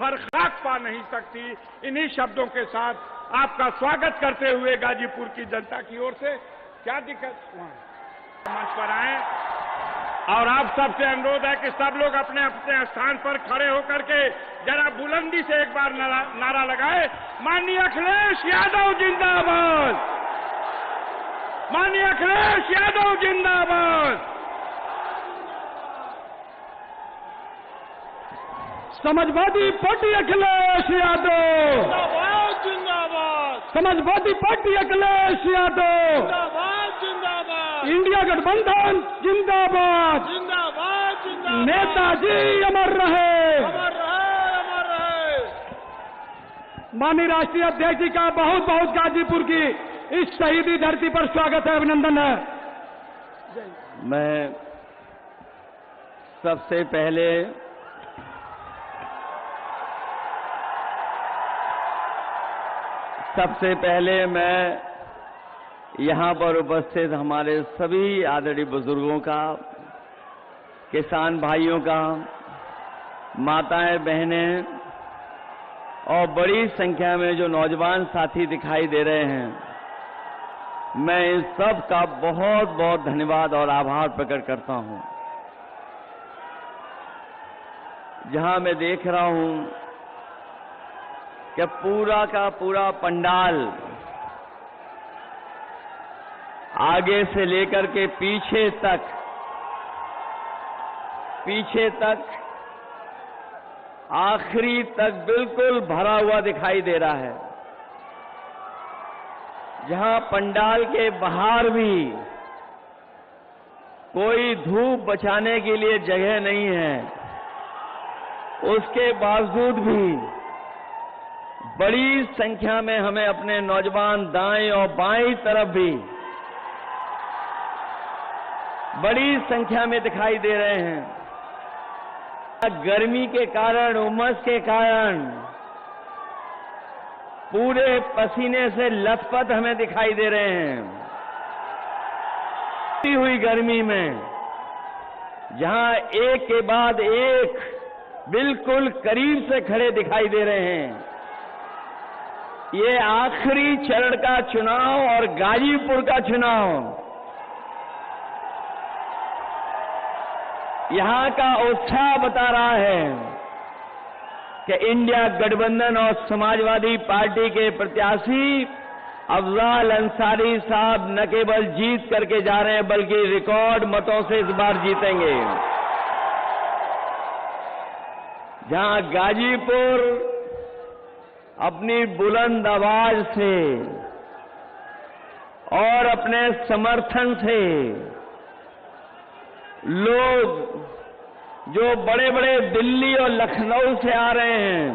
हर खाक पा नहीं सकती। इन्हीं शब्दों के साथ आपका स्वागत करते हुए गाजीपुर की जनता की ओर से क्या दिक्कत मंच पर आए और आप सबसे अनुरोध है कि सब लोग अपने अपने स्थान पर खड़े होकर के जरा बुलंदी से एक बार नारा लगाए, माननीय अखिलेश यादव जिंदाबाद, माननीय अखिलेश यादव जिंदाबाद। समाजवादी पार्टी अखिलेश यादव जिंदाबाद जिंदाबाद, समाजवादी पार्टी अखिलेश यादव जिंदाबाद जिंदाबाद, इंडिया गठबंधन जिंदाबाद जिंदाबाद जिंदाबाद, नेताजी अमर रहे, अमर रहे, अमर रहे। माननीय राष्ट्रीय अध्यक्ष जी का बहुत बहुत गाजीपुर की इस शहीदी धरती पर स्वागत है, अभिनंदन है। मैं सबसे पहले मैं यहाँ पर उपस्थित हमारे सभी आदरणीय बुजुर्गों का, किसान भाइयों का, माताएं बहनें और बड़ी संख्या में जो नौजवान साथी दिखाई दे रहे हैं, मैं इन सब का बहुत बहुत धन्यवाद और आभार प्रकट करता हूं। जहां मैं देख रहा हूं कि पूरा का पूरा पंडाल आगे से लेकर के पीछे तक आखिरी तक बिल्कुल भरा हुआ दिखाई दे रहा है। जहां पंडाल के बाहर भी कोई धूप बचाने के लिए जगह नहीं है, उसके बावजूद भी बड़ी संख्या में हमें अपने नौजवान दाएं और बाएं तरफ भी बड़ी संख्या में दिखाई दे रहे हैं। गर्मी के कारण, उमस के कारण पूरे पसीने से लथपथ हमें दिखाई दे रहे हैं। हुई गर्मी में जहां एक के बाद एक बिल्कुल करीब से खड़े दिखाई दे रहे हैं। ये आखिरी चरण का चुनाव और गाजीपुर का चुनाव, यहां का उत्साह बता रहा है कि इंडिया गठबंधन और समाजवादी पार्टी के प्रत्याशी अफजाल अंसारी साहब न केवल जीत करके जा रहे हैं बल्कि रिकॉर्ड मतों से इस बार जीतेंगे। जहां गाजीपुर अपनी बुलंद आवाज से और अपने समर्थन से लोग जो बड़े बड़े दिल्ली और लखनऊ से आ रहे हैं,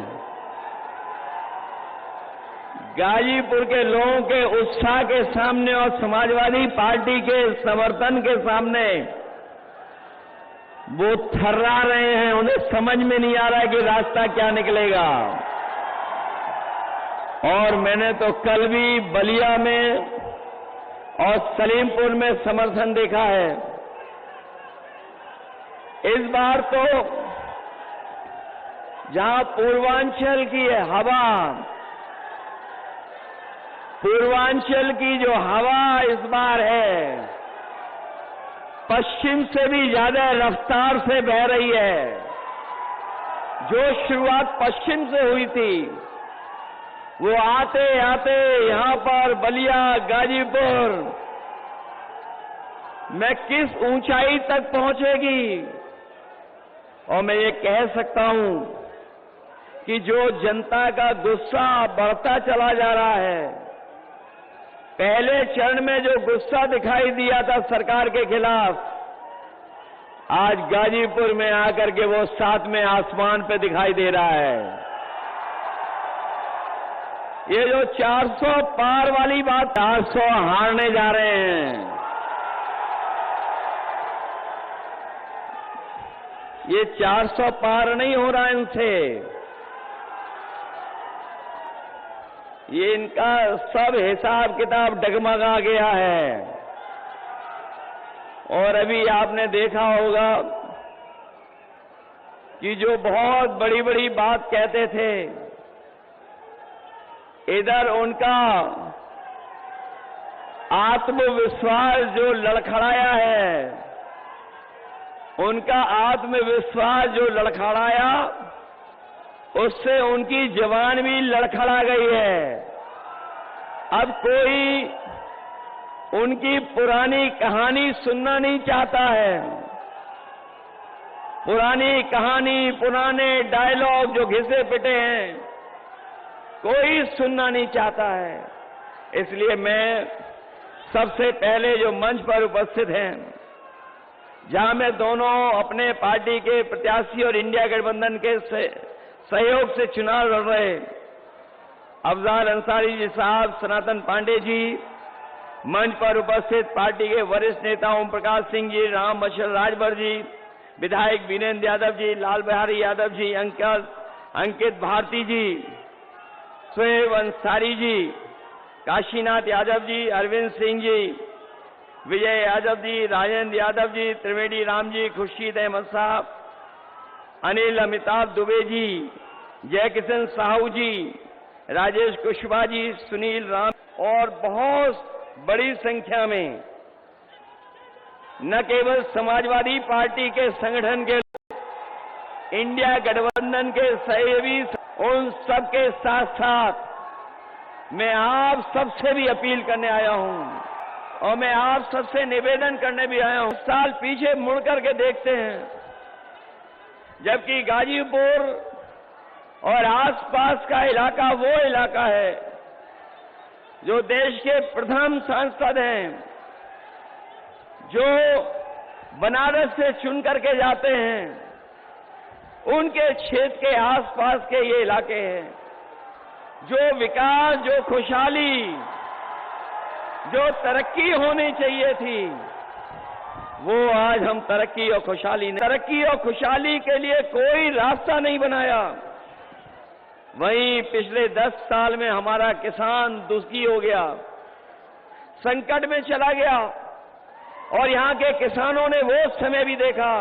गाजीपुर के लोगों के उत्साह के सामने और समाजवादी पार्टी के समर्थन के सामने वो थर्रा रहे हैं। उन्हें समझ में नहीं आ रहा है कि रास्ता क्या निकलेगा। और मैंने तो कल भी बलिया में और सलीमपुर में समर्थन देखा है। इस बार तो जहां पूर्वांचल की हवा, पूर्वांचल की जो हवा इस बार है, पश्चिम से भी ज्यादा रफ्तार से बह रही है। जो शुरुआत पश्चिम से हुई थी, वो आते आते यहां पर बलिया, गाजीपुर में किस ऊंचाई तक पहुंचेगी। और मैं ये कह सकता हूं कि जो जनता का गुस्सा बढ़ता चला जा रहा है, पहले चरण में जो गुस्सा दिखाई दिया था सरकार के खिलाफ, आज गाजीपुर में आकर के वो सातवें आसमान पे दिखाई दे रहा है। ये जो 400 पार वाली बात, 400 हारने जा रहे हैं। ये 400 पार नहीं हो रहा इनसे। ये इनका सब हिसाब किताब डगमगा गया है। और अभी आपने देखा होगा कि जो बहुत बड़ी बड़ी बात कहते थे, इधर उनका आत्मविश्वास जो लड़खड़ाया है, उनका आत्मविश्वास जो लड़खड़ाया, उससे उनकी जवान भी लड़खड़ा गई है। अब कोई उनकी पुरानी कहानी सुनना नहीं चाहता है। पुरानी कहानी, पुराने डायलॉग जो घिसे पिटे हैं, कोई सुनना नहीं चाहता है। इसलिए मैं सबसे पहले जो मंच पर उपस्थित हैं, जहां मैं दोनों अपने पार्टी के प्रत्याशी और इंडिया गठबंधन के सहयोग से चुनाव लड़ रहे अफजाल अंसारी जी साहब, सनातन पांडे जी, मंच पर उपस्थित पार्टी के वरिष्ठ नेता ओम प्रकाश सिंह जी, राम मशल राजभर जी, विधायक वीरेंद्र यादव जी, लाल बिहारी यादव जी, अंकित भारती जी, शोएब अंसारी जी, काशीनाथ यादव जी, अरविंद सिंह जी, विजय यादव जी, राजेंद्र यादव जी, त्रिवेदी राम जी, खुर्शीद अहमद साहब, अनिल अमिताभ दुबे जी, जयकिशन साहू जी, राजेश कुशवाहा जी, सुनील राम और बहुत बड़ी संख्या में न केवल समाजवादी पार्टी के संगठन के लोग, इंडिया गठबंधन के सहयोगी, उन सबके साथ साथ मैं आप सबसे भी अपील करने आया हूं और मैं आप सबसे निवेदन करने भी आया हूं। साल पीछे मुड़ करके देखते हैं, जबकि गाजीपुर और आसपास का इलाका वो इलाका है जो देश के प्रथम सांसद हैं, जो बनारस से चुन करके जाते हैं, उनके क्षेत्र के आसपास के ये इलाके हैं। जो विकास, जो खुशहाली, जो तरक्की होनी चाहिए थी, वो आज हम तरक्की और खुशहाली के लिए कोई रास्ता नहीं बनाया। वहीं पिछले 10 साल में हमारा किसान दुखी हो गया, संकट में चला गया और यहां के किसानों ने वो समय भी देखा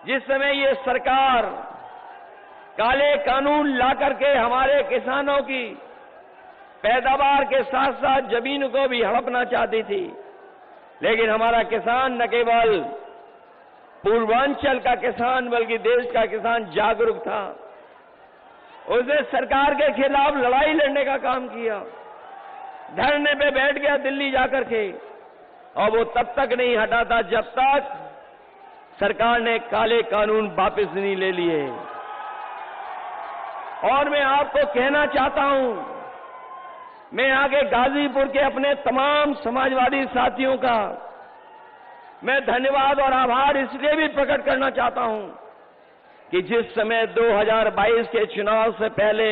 जिस समय ये सरकार काले कानून ला करके हमारे किसानों की पैदावार के साथ साथ जमीन को भी हड़पना चाहती थी। लेकिन हमारा किसान न केवल पूर्वांचल का किसान बल्कि देश का किसान जागरूक था। उसने सरकार के खिलाफ लड़ाई लड़ने का काम किया, धरने पे बैठ गया दिल्ली जाकर के, और वो तब तक नहीं हटा था जब तक सरकार ने काले कानून वापस नहीं ले लिए। और मैं आपको कहना चाहता हूं, मैं आगे गाजीपुर के अपने तमाम समाजवादी साथियों का मैं धन्यवाद और आभार इसलिए भी प्रकट करना चाहता हूं कि जिस समय 2022 के चुनाव से पहले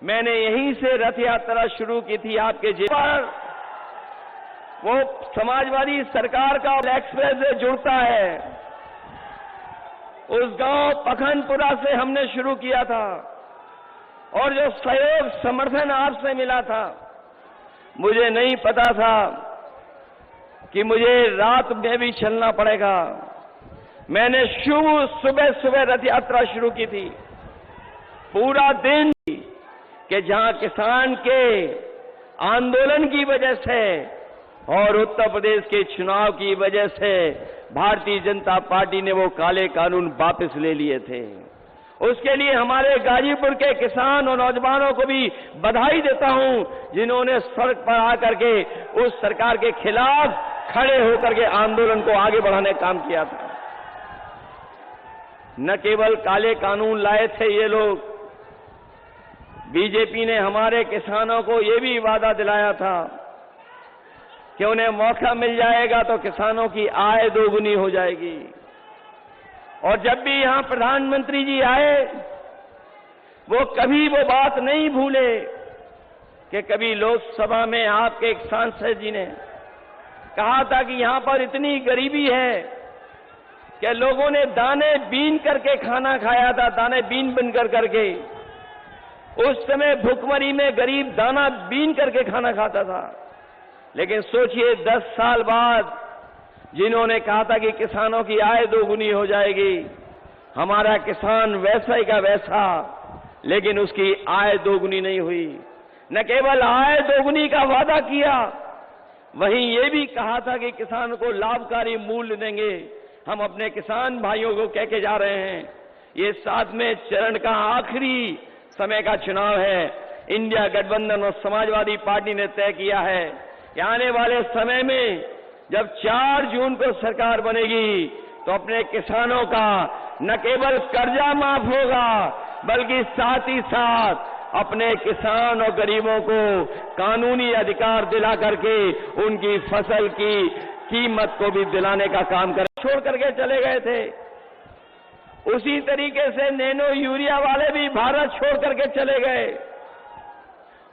मैंने यहीं से रथ यात्रा शुरू की थी आपके जिले पर, वो समाजवादी सरकार का एक्सप्रेस वे जुड़ता है, उस गांव पखनपुरा से हमने शुरू किया था और जो सहयोग समर्थन आपसे मिला था, मुझे नहीं पता था कि मुझे रात में भी चलना पड़ेगा। मैंने सुबह सुबह रथ यात्रा शुरू की थी, पूरा दिन कि जहां किसान के आंदोलन की वजह से और उत्तर प्रदेश के चुनाव की वजह से भारतीय जनता पार्टी ने वो काले कानून वापस ले लिए थे। उसके लिए हमारे गाजीपुर के किसान और नौजवानों को भी बधाई देता हूं, जिन्होंने सड़क पर आकर के उस सरकार के खिलाफ खड़े होकर के आंदोलन को आगे बढ़ाने का काम किया था। न केवल काले कानून लाए थे ये लोग, बीजेपी ने हमारे किसानों को ये भी वादा दिलाया था कि उन्हें मौका मिल जाएगा तो किसानों की आय दोगुनी हो जाएगी। और जब भी यहां प्रधानमंत्री जी आए, वो कभी वो बात नहीं भूले कि कभी लोकसभा में आपके एक सांसद जी ने कहा था कि यहां पर इतनी गरीबी है कि लोगों ने दाने बीन करके खाना खाया था, दाने बीन बनकर करके। उस समय भुखमरी में गरीब दाना बीन करके खाना खाता था। लेकिन सोचिए 10 साल बाद जिन्होंने कहा था कि किसानों की आय दोगुनी हो जाएगी, हमारा किसान वैसा ही का वैसा, लेकिन उसकी आय दोगुनी नहीं हुई। न केवल आय दोगुनी का वादा किया, वहीं ये भी कहा था कि किसान को लाभकारी मूल्य देंगे। हम अपने किसान भाइयों को कह के जा रहे हैं, ये 7वें चरण का आखिरी समय का चुनाव है। इंडिया गठबंधन और समाजवादी पार्टी ने तय किया है कि आने वाले समय में जब 4 जून को सरकार बनेगी तो अपने किसानों का न केवल कर्जा माफ होगा, बल्कि साथ ही साथ अपने किसान और गरीबों को कानूनी अधिकार दिला करके उनकी फसल की कीमत को भी दिलाने का काम कर छोड़ करके चले गए थे। उसी तरीके से नैनो यूरिया वाले भी भारत छोड़ करके चले गए।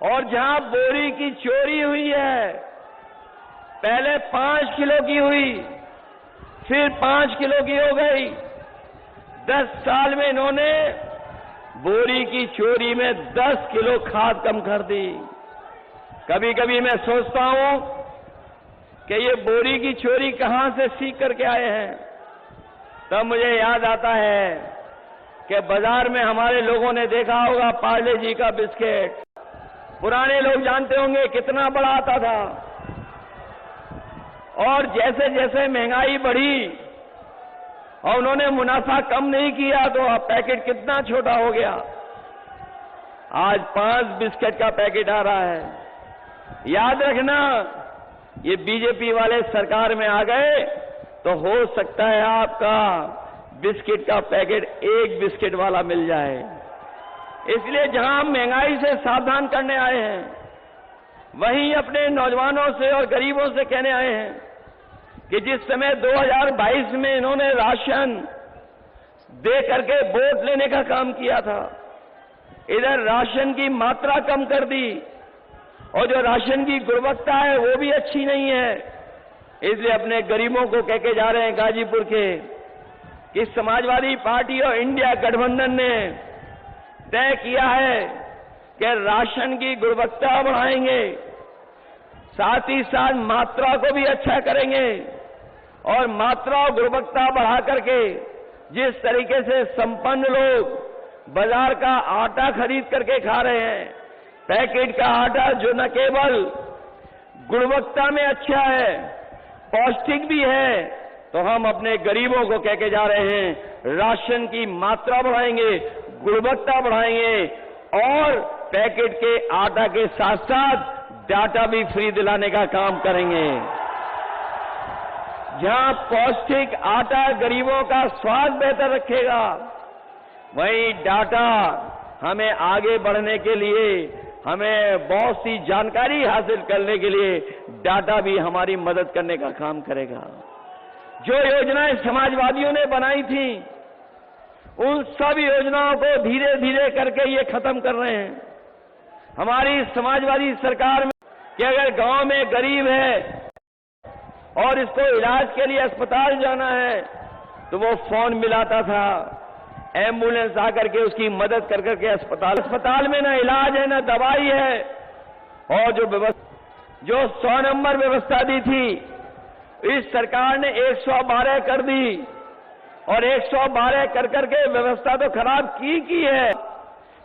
और जहां बोरी की चोरी हुई है, पहले 5 किलो की हुई, फिर 5 किलो की हो गई। 10 साल में इन्होंने बोरी की चोरी में 10 किलो खाद कम कर दी। कभी कभी मैं सोचता हूं कि ये बोरी की चोरी कहां से सीख करके आए हैं। तब मुझे याद आता है कि बाजार में हमारे लोगों ने देखा होगा पार्ले जी का बिस्किट, पुराने लोग जानते होंगे कितना बड़ा आता था। और जैसे जैसे महंगाई बढ़ी और उन्होंने मुनाफा कम नहीं किया तो अब पैकेट कितना छोटा हो गया। आज 5 बिस्किट का पैकेट आ रहा है। याद रखना, ये बीजेपी वाले सरकार में आ गए तो हो सकता है आपका बिस्किट का पैकेट 1 बिस्किट वाला मिल जाए। इसलिए जहां हम महंगाई से सावधान करने आए हैं, वहीं अपने नौजवानों से और गरीबों से कहने आए हैं कि जिस समय 2022 में इन्होंने राशन दे करके वोट लेने का काम किया था, इधर राशन की मात्रा कम कर दी और जो राशन की गुणवत्ता है वो भी अच्छी नहीं है। इसलिए अपने गरीबों को कह के जा रहे हैं गाजीपुर के कि समाजवादी पार्टी और इंडिया गठबंधन ने तय किया है कि राशन की गुणवत्ता बढ़ाएंगे, साथ ही साथ मात्रा को भी अच्छा करेंगे। और मात्रा और गुणवत्ता बढ़ा करके जिस तरीके से संपन्न लोग बाजार का आटा खरीद करके खा रहे हैं, पैकेट का आटा जो न केवल गुणवत्ता में अच्छा है, पौष्टिक भी है, तो हम अपने गरीबों को कह के जा रहे हैं राशन की मात्रा बढ़ाएंगे, गुणवत्ता बढ़ाएंगे और पैकेट के आटा के साथ साथ डाटा भी फ्री दिलाने का काम करेंगे। जहां पौष्टिक आटा गरीबों का स्वास्थ्य बेहतर रखेगा, वहीं डाटा हमें आगे बढ़ने के लिए, हमें बहुत सी जानकारी हासिल करने के लिए डाटा भी हमारी मदद करने का काम करेगा। जो योजनाएं समाजवादियों ने बनाई थी, उन सब योजनाओं को धीरे धीरे करके ये खत्म कर रहे हैं। हमारी समाजवादी सरकार में कि अगर गांव में गरीब है और इसको इलाज के लिए अस्पताल जाना है तो वो फोन मिलाता था, एम्बुलेंस आकर के उसकी मदद कर करके अस्पताल में ना इलाज है ना दवाई है। और जो 100 नंबर व्यवस्था दी थी, इस सरकार ने 112 कर दी और 112 कर करके व्यवस्था तो खराब की है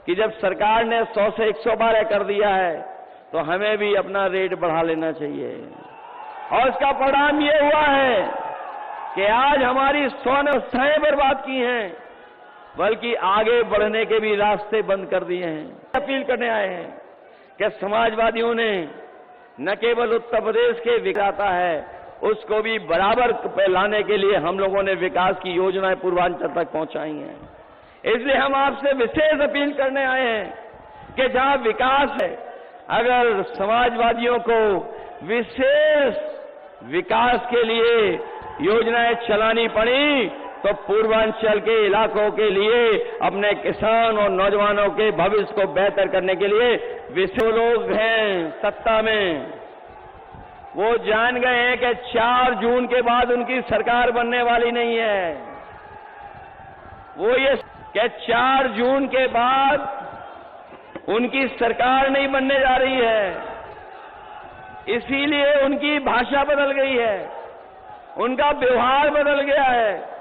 कि जब सरकार ने 100 से 112 कर दिया है तो हमें भी अपना रेट बढ़ा लेना चाहिए। और इसका परिणाम ये हुआ है कि आज हमारी 100 व्यवस्थाएं बर्बाद की हैं, बल्कि आगे बढ़ने के भी रास्ते बंद कर दिए हैं। अपील करने आए हैं कि समाजवादियों ने न केवल उत्तर प्रदेश के विकास है, उसको भी बराबर पे लाने के लिए हम लोगों ने विकास की योजनाएं पूर्वांचल तक पहुंचाई हैं। इसलिए हम आपसे विशेष अपील करने आए हैं कि जहां विकास है, अगर समाजवादियों को विशेष विकास के लिए योजनाएं चलानी पड़ी तो पूर्वांचल के इलाकों के लिए अपने किसान और नौजवानों के भविष्य को बेहतर करने के लिए विशेष लोग हैं सत्ता में, वो जान गए हैं कि 4 जून के बाद उनकी सरकार बनने वाली नहीं है। वो ये कि 4 जून के बाद उनकी सरकार नहीं बनने जा रही है, इसीलिए उनकी भाषा बदल गई है, उनका व्यवहार बदल गया है।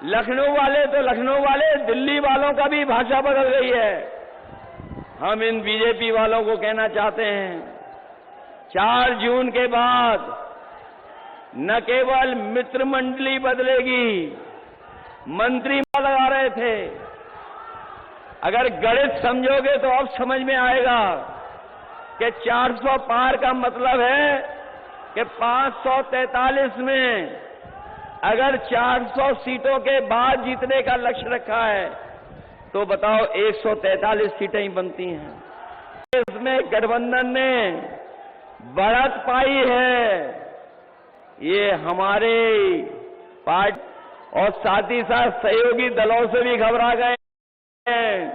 लखनऊ वाले तो लखनऊ वाले, दिल्ली वालों का भी भाषा बदल गई है। हम इन बीजेपी वालों को कहना चाहते हैं, 4 जून के बाद न केवल मित्र मंडली बदलेगी, मंत्री लगा रहे थे। अगर गणित समझोगे तो अब समझ में आएगा कि 400 पार का मतलब है कि 543 में अगर 400 सीटों के बाद जीतने का लक्ष्य रखा है तो बताओ 143 सीटें ही बनती हैं। इसमें गठबंधन ने बढ़त पाई है। ये हमारे पार्टी और साथ ही साथ सहयोगी दलों से भी घबरा गए हैं।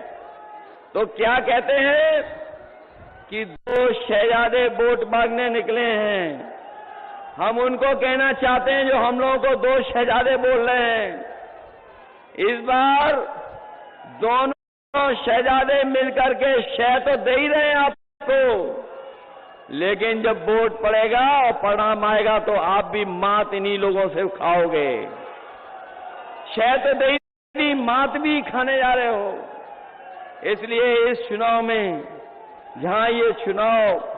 तो क्या कहते हैं कि 2 शहजादे वोट मांगने निकले हैं। हम उनको कहना चाहते हैं जो हम लोगों को 2 शहजादे बोल रहे हैं, इस बार दोनों शहजादे मिलकर के शह तो दे ही रहे हैं आपको, लेकिन जब वोट पड़ेगा और परिणाम आएगा तो आप भी मात इन्हीं लोगों से खाओगे। शह तो दे ही, मात भी खाने जा रहे हो। इसलिए इस चुनाव में, जहां ये चुनाव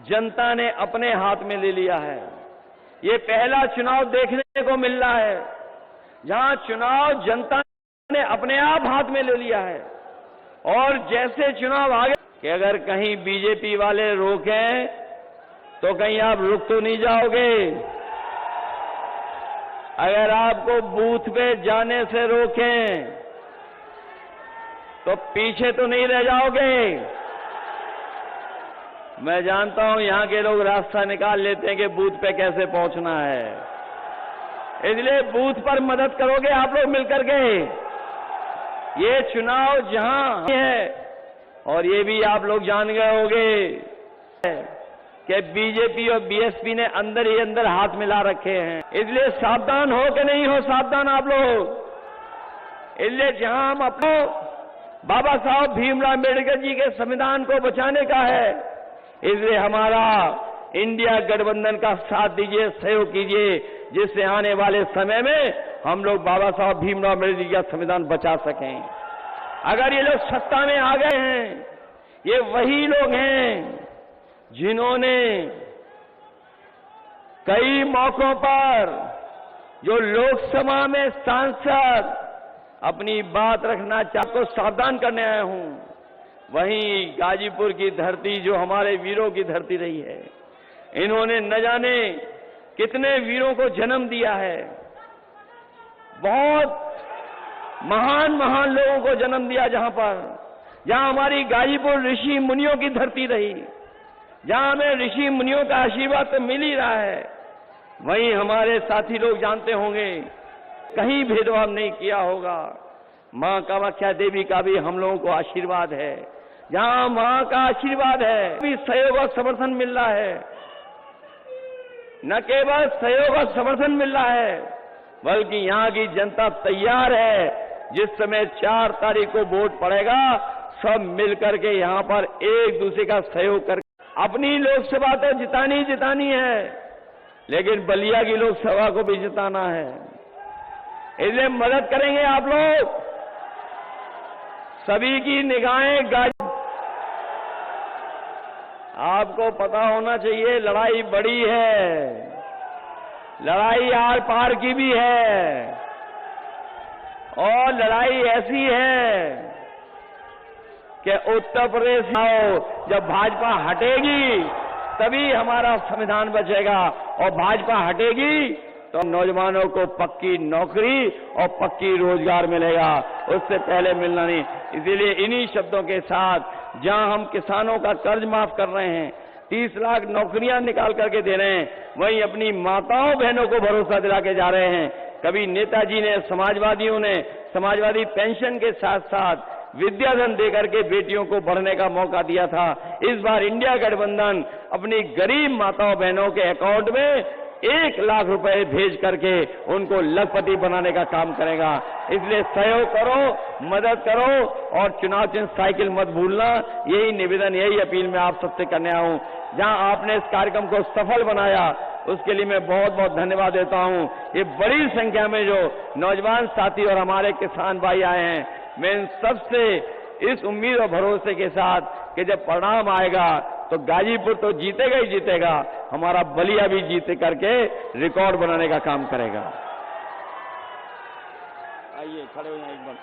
जनता ने अपने हाथ में ले लिया है, ये पहला चुनाव देखने को मिल रहा है जहां चुनाव जनता ने अपने आप हाथ में ले लिया है। और जैसे चुनाव आगे कि अगर कहीं बीजेपी वाले रोकें तो कहीं आप रुक तो नहीं जाओगे। अगर आपको बूथ पे जाने से रोकें तो पीछे तो नहीं रह जाओगे। मैं जानता हूं यहां के लोग रास्ता निकाल लेते हैं कि बूथ पे कैसे पहुंचना है, इसलिए बूथ पर मदद करोगे आप लोग मिलकर के। ये चुनाव जहां है, और ये भी आप लोग जान गए होंगे कि बीजेपी और बीएसपी ने अंदर ही अंदर हाथ मिला रखे हैं। इसलिए सावधान हो कि नहीं हो सावधान आप लोग। इसलिए जहां हम अपने बाबा साहब भीमराव अम्बेडकर जी के संविधान को बचाने का है, इसलिए हमारा इंडिया गठबंधन का साथ दीजिए, सहयोग कीजिए, जिससे आने वाले समय में हम लोग बाबा साहब भीमराव अम्बेडकर जी का संविधान बचा सकें। अगर ये लोग सत्ता में आ गए हैं, ये वही लोग हैं जिन्होंने कई मौकों पर जो लोकसभा में सांसद अपनी बात रखना चाहते को सावधान करने आया हूं। वहीं गाजीपुर की धरती जो हमारे वीरों की धरती रही है, इन्होंने न जाने कितने वीरों को जन्म दिया है, बहुत महान महान लोगों को जन्म दिया। जहां हमारी गाजीपुर ऋषि मुनियों की धरती रही, जहां हमें ऋषि मुनियों का आशीर्वाद तो मिल ही रहा है, वहीं हमारे साथी लोग जानते होंगे कहीं भेदभाव नहीं किया होगा। मां कामाख्या देवी का भी हम लोगों को आशीर्वाद है। जहां मां का आशीर्वाद है, भी सहयोग और समर्थन मिल रहा है। न केवल सहयोग और समर्थन मिल रहा है, बल्कि यहां की जनता तैयार है। जिस समय 4 तारीख को वोट पड़ेगा, सब मिलकर के यहां पर एक दूसरे का सहयोग कर अपनी लोकसभा तो जितानी है, लेकिन बलिया की लोकसभा को भी जिताना है। इसलिए मदद करेंगे आप लोग। सभी की निगाहें आपको पता होना चाहिए, लड़ाई बड़ी है, लड़ाई आर पार की भी है, और लड़ाई ऐसी है कि उत्तर प्रदेश में जब भाजपा हटेगी तभी हमारा संविधान बचेगा, और भाजपा हटेगी तो नौजवानों को पक्की नौकरी और पक्की रोजगार मिलेगा, उससे पहले मिलना नहीं। इसीलिए इन्हीं शब्दों के साथ, जहां हम किसानों का कर्ज माफ कर रहे हैं, 30 लाख नौकरियां निकाल करके दे रहे हैं, वहीं अपनी माताओं बहनों को भरोसा दिला के जा रहे हैं। कभी नेताजी ने, समाजवादियों ने समाजवादी पेंशन के साथ साथ विद्याधन देकर के बेटियों को बढ़ने का मौका दिया था। इस बार इंडिया गठबंधन अपनी गरीब माताओं बहनों के अकाउंट में 1 लाख रुपए भेज करके उनको लखपति बनाने का काम करेगा। इसलिए सहयोग करो, मदद करो, और चुनाव चिन्ह साइकिल मत भूलना। यही निवेदन, यही अपील मैं आप सबसे करने आया हूं। जहां आपने इस कार्यक्रम को सफल बनाया, उसके लिए मैं बहुत बहुत धन्यवाद देता हूं। ये बड़ी संख्या में जो नौजवान साथी और हमारे किसान भाई आए हैं, मैं इन सबसे इस उम्मीद और भरोसे के साथ कि जब परिणाम आएगा तो गाजीपुर तो जीतेगा ही जीतेगा, हमारा बलिया भी जीत करके रिकॉर्ड बनाने का काम करेगा। आइए खड़े हो जाए एक बार।